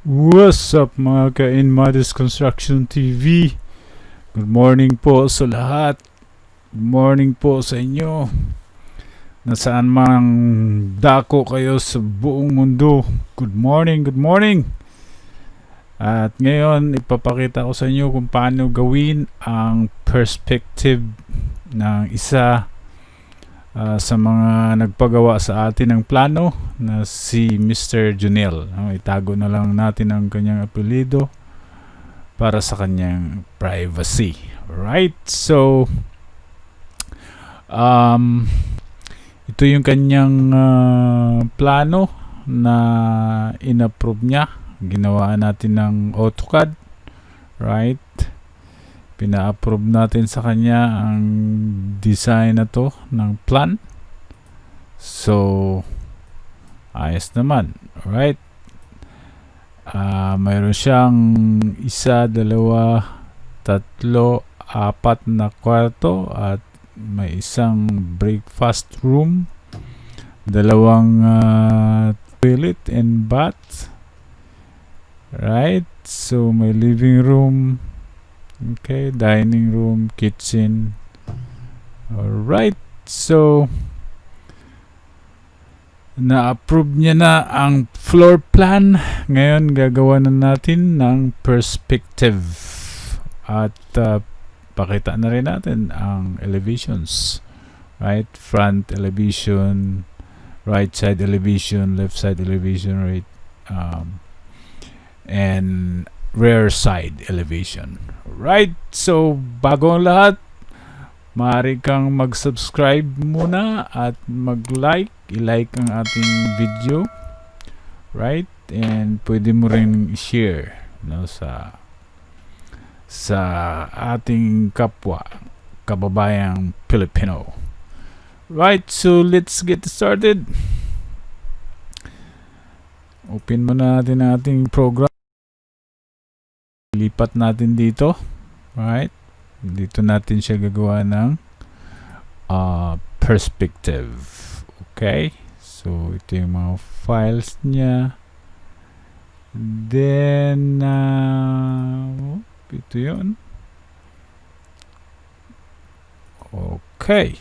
What's up mga ka-Inmadis Construction TV? Good morning po sa lahat. Good morning po sa inyo. Nasaan mang dako kayo sa buong mundo. Good morning, good morning. At ngayon ipapakita ko sa inyo kung paano gawin ang perspective ng isa sa mga nagpagawa sa atin ng plano na si Mr. Junel. Itago na lang natin ang kanyang apelyido para sa kanyang privacy. Alright, so ito yung kanyang plano na inapprove niya. Ginawa natin ng AutoCAD. Right, pina-approve natin sa kanya ang design na to ng plan. So ayos naman. Alright, mayroon siyang isa, dalawa, tatlo, apat na kwarto at may isang breakfast room, dalawang toilet and bath. Right, so may living room, okay, dining room, kitchen. Alright, so na-approve niya na ang floor plan. Ngayon gagawa na natin ng perspective at pakita na rin natin ang elevations. Right, front elevation, right side elevation, left side elevation, right, and rear side elevation. Right, so bago ang lahat, maaari kang mag-subscribe muna at mag-like, i-like ang ating video. Right, and pwede mo rin i-share, no, sa ating kapwa kababayang Pilipino. Right, so let's get started. Open muna natin ang ating program. Lipat natin dito. Right, dito natin siya gagawa ng perspective. Okay, so ito yung mga files niya. Then ito yun. Okay,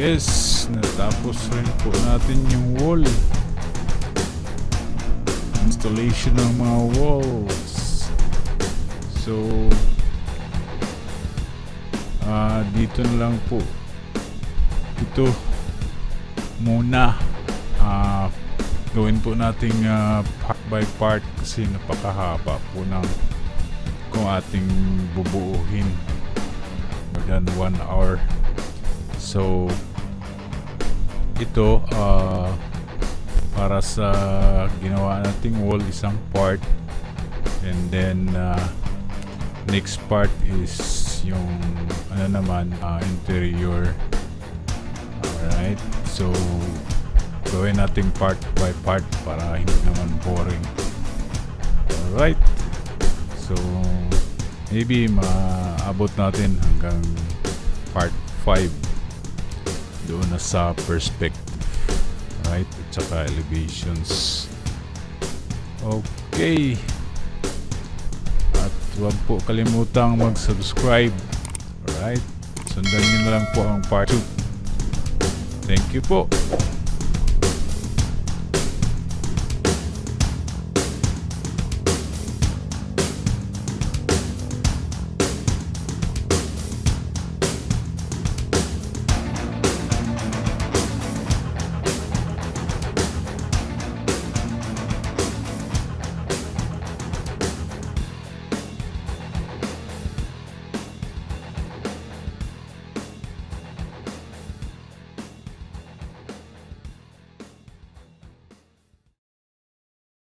Yes, natapos rin po natin yung wall. Installation ng mga walls. So, dito na lang po. Ito muna. Gawin po nating part by part kasi napakahaba po ng kung ating bubuuhin. More than 1 hour. So, ito para sa ginawa nating wall, isang part, and then next part is yung ano naman, interior. Alright, so gawin natin part by part para hindi naman boring. Alright, so maybe maabot natin hanggang part 5 doon na sa perspective, right, at saka elevations. Okay, at huwag po kalimutang mag-subscribe. Alright, sundan nyo na lang po ang part 2. Thank you po.